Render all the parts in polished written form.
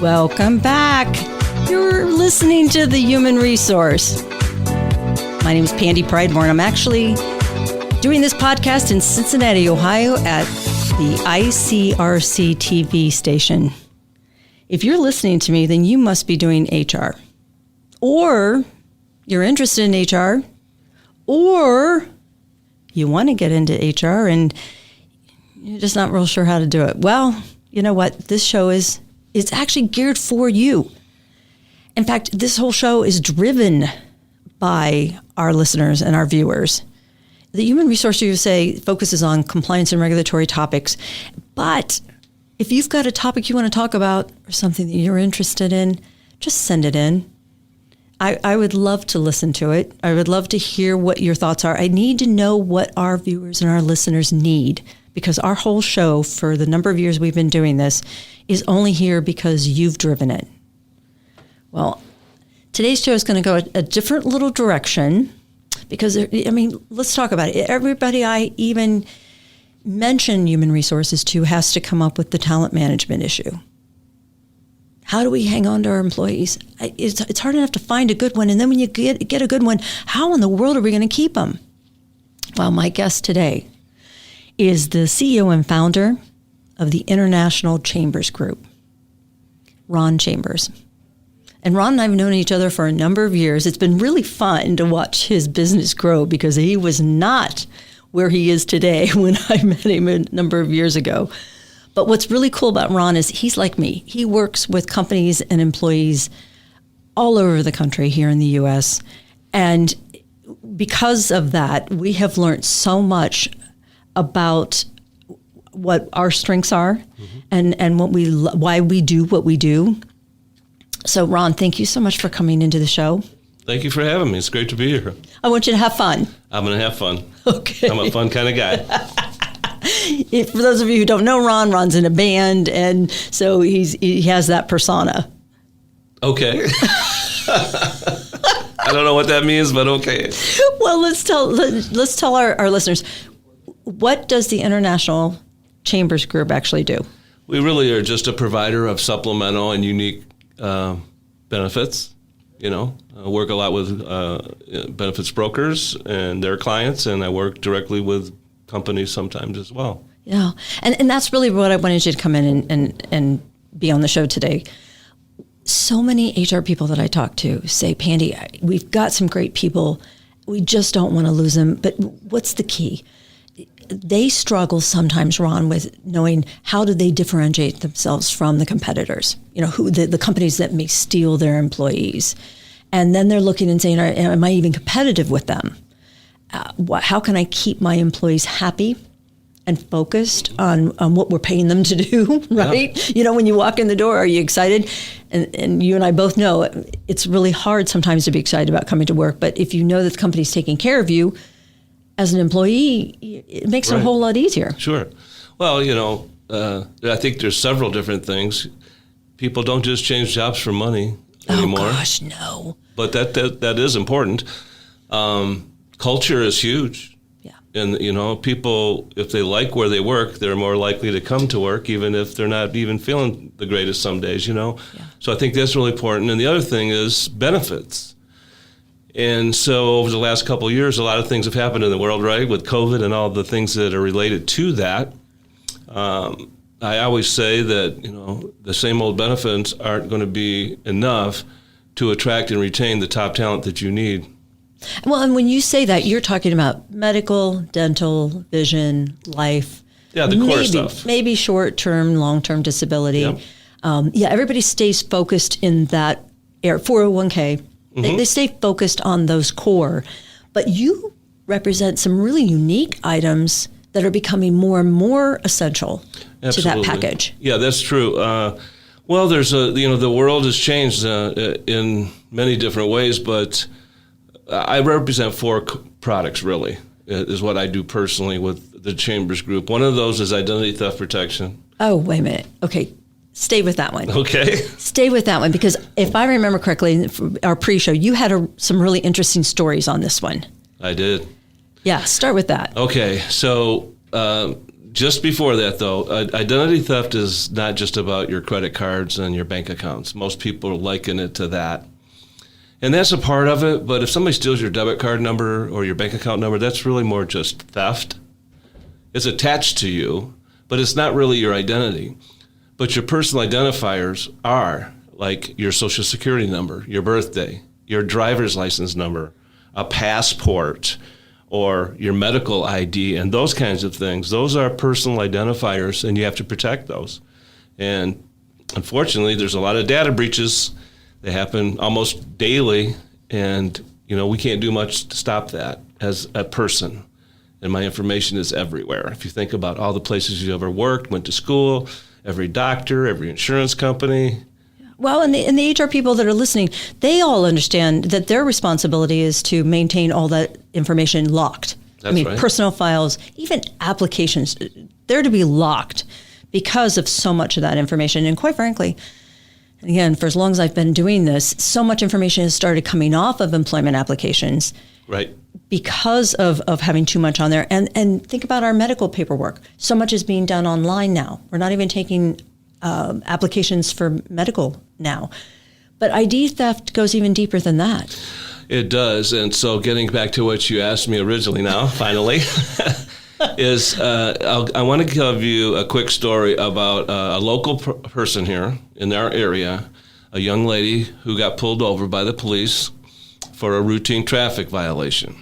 Welcome back. You're listening to The Human Resource. My name is Pandy Pridemore, and I'm actually doing this podcast in Cincinnati, Ohio at the ICRC-TV station. If you're listening to me, then you must be doing HR. Or you're interested in HR. Or you want to get into HR and you're just not real sure how to do it. Well, you know what? This show it's actually geared for you. In fact, this whole show is driven by our listeners and our viewers. The Human Resource USA focuses on compliance and regulatory topics. But if you've got a topic you want to talk about or something that you're interested in, just send it in. I would love to listen to it. I would love to hear what your thoughts are. I need to know what our viewers and our listeners need, because our whole show, for the number of years we've been doing this, is only here because you've driven it. Well, today's show is going to go a different little direction because, let's talk about it. Everybody I even mention human resources to has to come up with the talent management issue. How do we hang on to our employees? It's hard enough to find a good one. And then when you get a good one, how in the world are we going to keep them? Well, my guest today is the CEO and founder of the International Chambers Group, Ron Chambers. And Ron and I have known each other for a number of years. It's been really fun to watch his business grow because he was not where he is today when I met him a number of years ago. But what's really cool about Ron is he's like me. He works with companies and employees all over the country here in the U.S. And because of that, we have learned so much about what our strengths are and why we do what we do. So, Ron, thank you so much for coming into the show. Thank you for having me. It's great to be here. I want you to have fun. I'm going to have fun. Okay. I'm a fun kind of guy. For those of you who don't know Ron's in a band, and so he has that persona. Okay. I don't know what that means, but okay. Well, let's tell our listeners, what does the International Chambers Group actually do? We really are just a provider of supplemental and unique benefits. I work a lot with benefits brokers and their clients, and I work directly with companies sometimes as well. Yeah, and that's really what I wanted you to come in and be on the show today. So many HR people that I talk to say, Pandy, we've got some great people. We just don't want to lose them. But what's the key? They struggle sometimes, Ron, with knowing how do they differentiate themselves from the competitors, who the companies that may steal their employees. And then they're looking and saying, am I even competitive with them? How can I keep my employees happy and focused on what we're paying them to do, right? Yeah. When you walk in the door, are you excited? And you and I both know it's really hard sometimes to be excited about coming to work. But if you know that the company's taking care of you, as an employee, it makes it a whole lot easier. Sure. Well, I think there's several different things. People don't just change jobs for money anymore. Oh, gosh, no. But that is important. Culture is huge. Yeah. And, people, if they like where they work, they're more likely to come to work, even if they're not even feeling the greatest some days, Yeah. So I think that's really important. And the other thing is benefits. And so over the last couple of years, a lot of things have happened in the world, right, with COVID and all the things that are related to that. I always say that, the same old benefits aren't going to be enough to attract and retain the top talent that you need. Well, and when you say that, you're talking about medical, dental, vision, life. Yeah, the core stuff. Maybe short-term, long-term disability. Yep. Everybody stays focused in that area. 401k. They stay focused on those core. But you represent some really unique items that are becoming more and more essential to that package. Yeah, that's true. Well, there's the world has changed in many different ways, but I represent four products, really, is what I do personally with the Chambers Group. One of those is identity theft protection. Oh, wait a minute. Okay. Stay with that one. Okay. Stay with that one, because if I remember correctly, our pre-show, you had some really interesting stories on this one. I did. Yeah, start with that. Okay. So Just before that, though, identity theft is not just about your credit cards and your bank accounts. Most people liken it to that. And that's a part of it, but if somebody steals your debit card number or your bank account number, that's really more just theft. It's attached to you, but it's not really your identity. But your personal identifiers are like your social security number, your birthday, your driver's license number, a passport, or your medical ID, and those kinds of things. Those are personal identifiers, and you have to protect those. And unfortunately, there's a lot of data breaches. They happen almost daily, and we can't do much to stop that as a person. And my information is everywhere. If you think about all the places you ever worked, went to school, every doctor, every insurance company. Well, and the HR people that are listening, they all understand that their responsibility is to maintain all that information locked. That's right. Personal files, even applications, they're to be locked because of so much of that information. And quite frankly, again, for as long as I've been doing this, so much information has started coming off of employment applications. Right. Because of having too much on there. And think about our medical paperwork. So much is being done online now. We're not even taking applications for medical now. But ID theft goes even deeper than that. It does. And so getting back to what you asked me originally now, finally, is I want to give you a quick story about a local person here in our area, a young lady who got pulled over by the police for a routine traffic violation.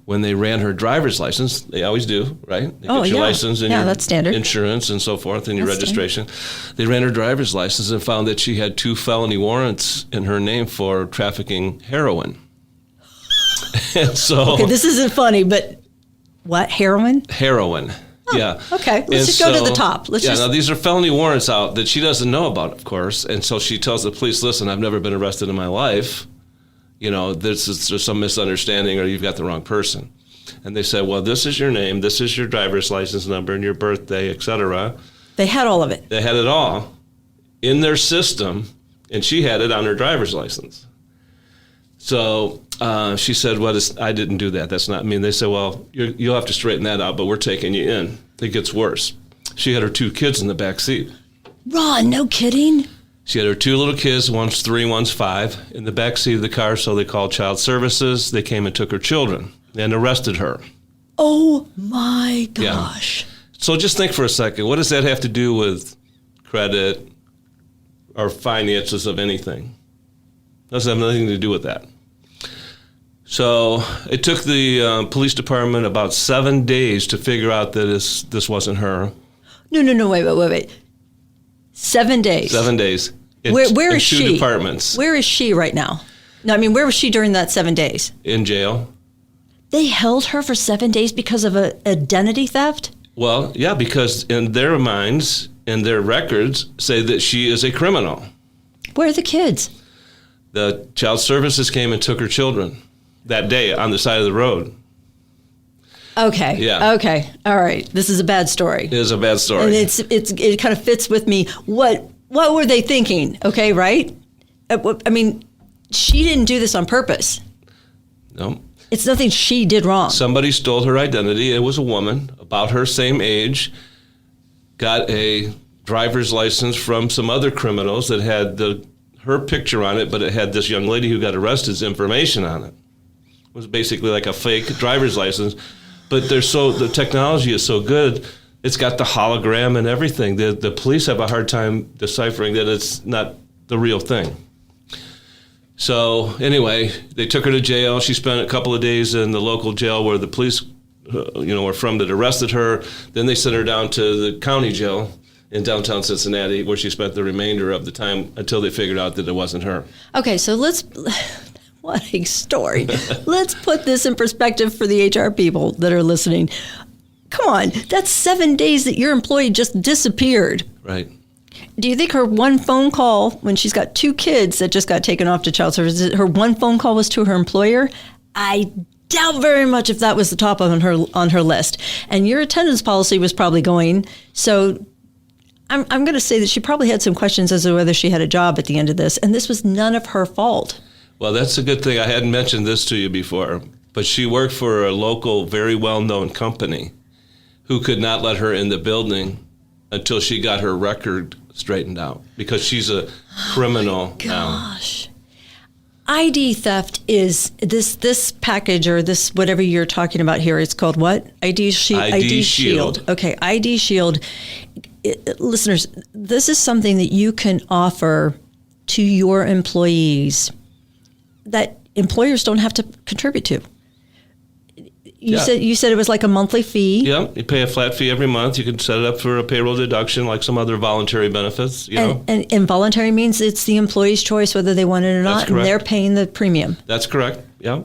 When they ran her driver's license, they always do, right? They get your license and your that's standard. Insurance and so forth and your That's registration. They ran her driver's license and found that she had 2 felony warrants in her name for trafficking heroin. And so, okay, this isn't funny, but what, heroin? Heroin. Oh, yeah. Okay, let's just go to the top. Now these are felony warrants out that she doesn't know about, of course. And so she tells the police, listen, I've never been arrested in my life. There's some misunderstanding or you've got the wrong person. And they said, well, this is your name, this is your driver's license number and your birthday, et cetera. They had all of it. They had it all in their system, and she had it on her driver's license. So she said, I didn't do that. That's not me. And they said, well, you'll have to straighten that out, but we're taking you in. It gets worse. She had her 2 kids in the back seat. Ron, no kidding? She had her 2 little kids, one's 3, one's 5, in the back seat of the car, so they called child services. They came and took her children and arrested her. Oh, my gosh. Yeah. So just think for a second, what does that have to do with credit or finances of anything? Doesn't have nothing to do with that. So it took the police department about 7 days to figure out that this wasn't her. No, wait. 7 days. 7 days. Where is she? 2 departments. Where is she right now? No, where was she during that 7 days? In jail. They held her for 7 days because of identity theft? Well, yeah, because in their minds and their records say that she is a criminal. Where are the kids? The child services came and took her children that day on the side of the road. Okay. Yeah. Okay. All right. This is a bad story. It is a bad story. And it kind of fits with me. What were they thinking? Okay, right? She didn't do this on purpose. No. It's nothing she did wrong. Somebody stole her identity. It was a woman about her same age, got a driver's license from some other criminals that had her picture on it, but it had this young lady who got arrested's information on it. It was basically like a fake driver's license. But the technology is so good, it's got the hologram and everything. The police have a hard time deciphering that it's not the real thing. So anyway, they took her to jail. She spent a couple of days in the local jail where the police, were from that arrested her. Then they sent her down to the county jail in downtown Cincinnati, where she spent the remainder of the time until they figured out that it wasn't her. Okay, so what a story. Let's put this in perspective for the HR people that are listening. Come on, that's 7 days that your employee just disappeared. Right. Do you think her one phone call, when she's got 2 kids that just got taken off to child services, her one phone call was to her employer? I doubt very much if that was the top on her list. And your attendance policy was probably going. So I'm going to say that she probably had some questions as to whether she had a job at the end of this. And this was none of her fault. Well, that's a good thing. I hadn't mentioned this to you before, but she worked for a local, very well-known company who could not let her in the building until she got her record straightened out because she's a criminal now. Gosh. ID theft is this package or this whatever you're talking about here. It's called what? ID Shield. Okay, ID Shield. Listeners, this is something that you can offer to your employees that employers don't have to contribute to. You said it was like a monthly fee. Yeah, you pay a flat fee every month. You can set it up for a payroll deduction like some other voluntary benefits. And voluntary means it's the employee's choice whether they want it or not, and they're paying the premium. That's correct, yeah.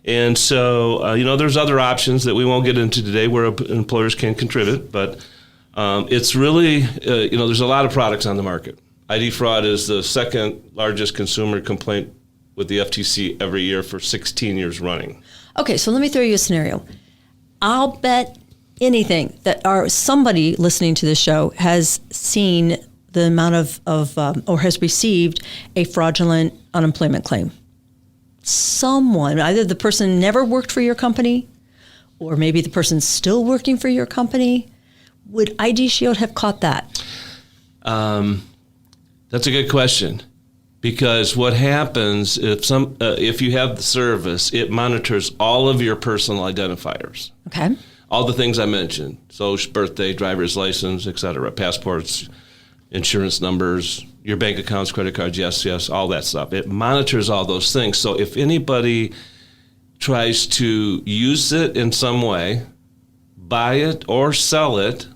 And so, there's other options that we won't get into today where employers can contribute, but it's really, there's a lot of products on the market. ID fraud is the second largest consumer complaint with the FTC every year for 16 years running. Okay, so let me throw you a scenario. I'll bet anything that somebody listening to this show has seen the amount of or has received a fraudulent unemployment claim. Someone, either the person never worked for your company, or maybe the person's still working for your company. Would ID Shield have caught that? That's a good question. Because what happens if you have the service, it monitors all of your personal identifiers. Okay. All the things I mentioned: social, birthday, driver's license, etc., passports, insurance numbers, your bank accounts, credit cards, yes, all that stuff. It monitors all those things. So if anybody tries to use it in some way, buy it or sell it,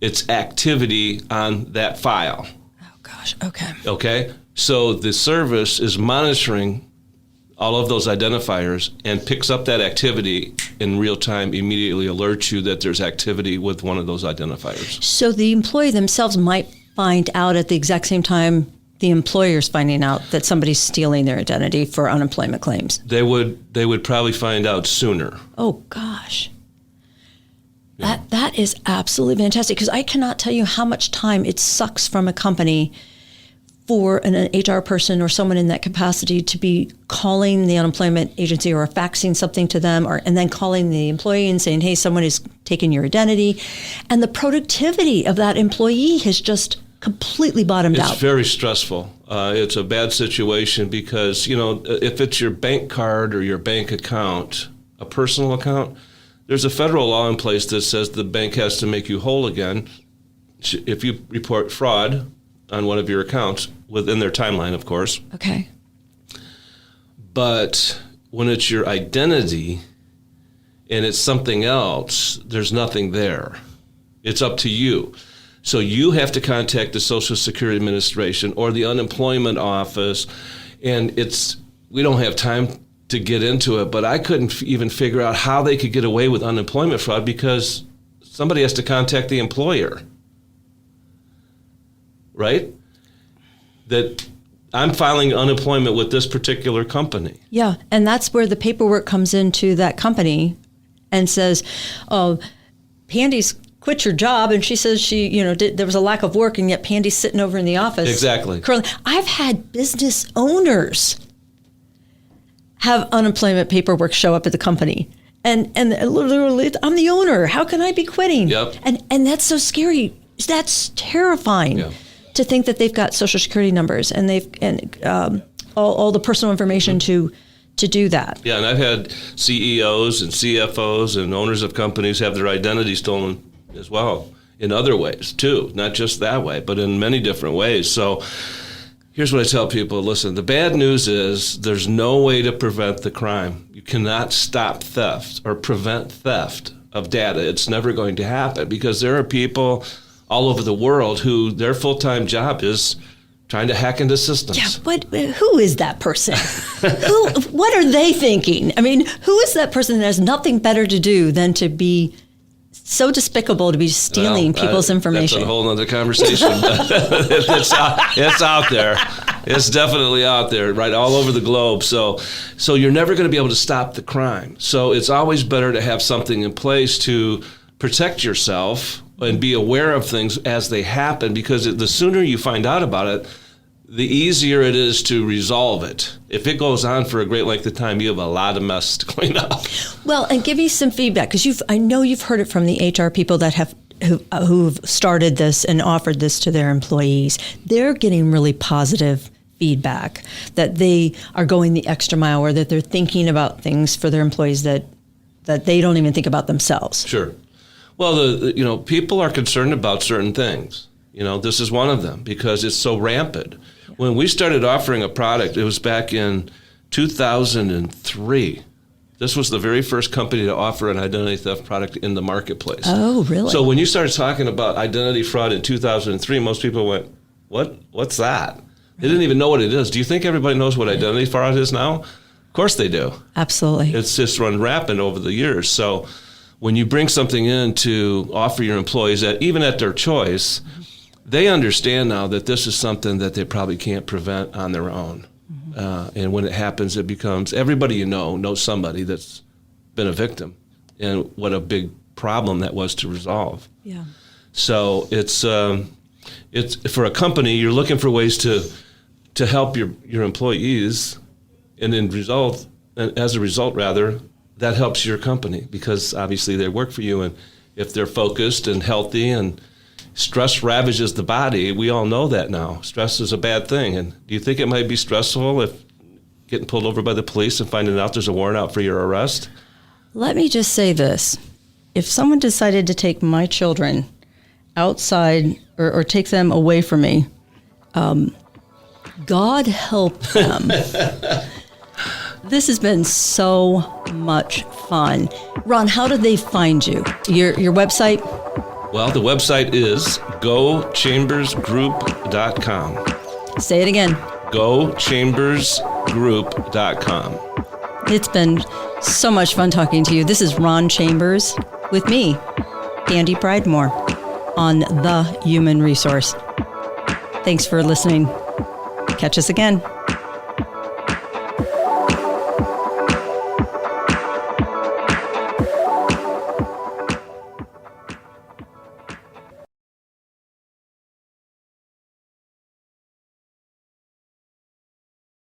it's activity on that file. Oh gosh. Okay. Okay. So the service is monitoring all of those identifiers and picks up that activity in real time, immediately alerts you that there's activity with one of those identifiers. So the employee themselves might find out at the exact same time the employer's finding out that somebody's stealing their identity for unemployment claims. They would probably find out sooner. Oh gosh. Yeah. That is absolutely fantastic, because I cannot tell you how much time it sucks from a company for an HR person or someone in that capacity to be calling the unemployment agency or faxing something to them, and then calling the employee and saying, hey, someone is taking your identity. And the productivity of that employee has just completely bottomed out. It's very stressful. It's a bad situation because, if it's your bank card or your bank account, a personal account, there's a federal law in place that says the bank has to make you whole again if you report fraud on one of your accounts within their timeline, of course. Okay. But when it's your identity and it's something else, there's nothing there. It's up to you. So you have to contact the Social Security Administration or the unemployment office, and we don't have time to get into it, but I couldn't even figure out how they could get away with unemployment fraud because somebody has to contact the employer. Right? That I'm filing unemployment with this particular company. Yeah, and that's where the paperwork comes into that company and says, oh, Pandy's quit your job, and she says there was a lack of work, and yet Pandy's sitting over in the office. Exactly. I've had business owners have unemployment paperwork show up at the company. And literally, I'm the owner. How can I be quitting? Yep. And that's so scary. That's terrifying. Yeah. To think that they've got Social Security numbers and all the personal information to do that. Yeah, and I've had CEOs and CFOs and owners of companies have their identity stolen as well in other ways too, not just that way, but in many different ways. So here's what I tell people: listen, the bad news is there's no way to prevent the crime. You cannot stop theft or prevent theft of data. It's never going to happen because there are people all over the world who their full-time job is trying to hack into systems. Yeah, but who is that person? What are they thinking? I mean, who is that person that has nothing better to do than to be so despicable to be stealing people's information? That's a whole other conversation. It's out there. It's definitely out there, right, all over the globe. So you're never going to be able to stop the crime. So it's always better to have something in place to protect yourself and be aware of things as they happen, because the sooner you find out about it, the easier it is to resolve it. If it goes on for a great length of time, you have a lot of mess to clean up. Well, and give me some feedback, because I know you've heard it from the HR people that who've started this and offered this to their employees. They're getting really positive feedback that they are going the extra mile, or that they're thinking about things for their employees that they don't even think about themselves. Sure. Well, people are concerned about certain things. This is one of them, because it's so rampant. When we started offering a product, it was back in 2003. This was the very first company to offer an identity theft product in the marketplace. Oh, really? So when you started talking about identity fraud in 2003, most people went, what's that? They didn't even know what it is. Do you think everybody knows what identity fraud is now? Of course they do. Absolutely. It's just run rapid over the years. So when you bring something in to offer your employees, that even at their choice, they understand now that this is something that they probably can't prevent on their own. And when it happens, it becomes, everybody knows somebody that's been a victim, and what a big problem that was to resolve. Yeah. So it's for a company, you're looking for ways to help your employees, and as a result, that helps your company, because obviously they work for you, and if they're focused and healthy, and stress ravages the body. We all know that now. Stress is a bad thing. And do you think it might be stressful if getting pulled over by the police and finding out there's a warrant out for your arrest? Let me just say this. If someone decided to take my children outside or take them away from me, God help them. This has been so much fun. Ron, how do they find you? Your website? Well, the website is gochambersgroup.com. Say it again. gochambersgroup.com. It's been so much fun talking to you. This is Ron Chambers with me, Pandy Pridemore, on The Human Resource. Thanks for listening. Catch us again.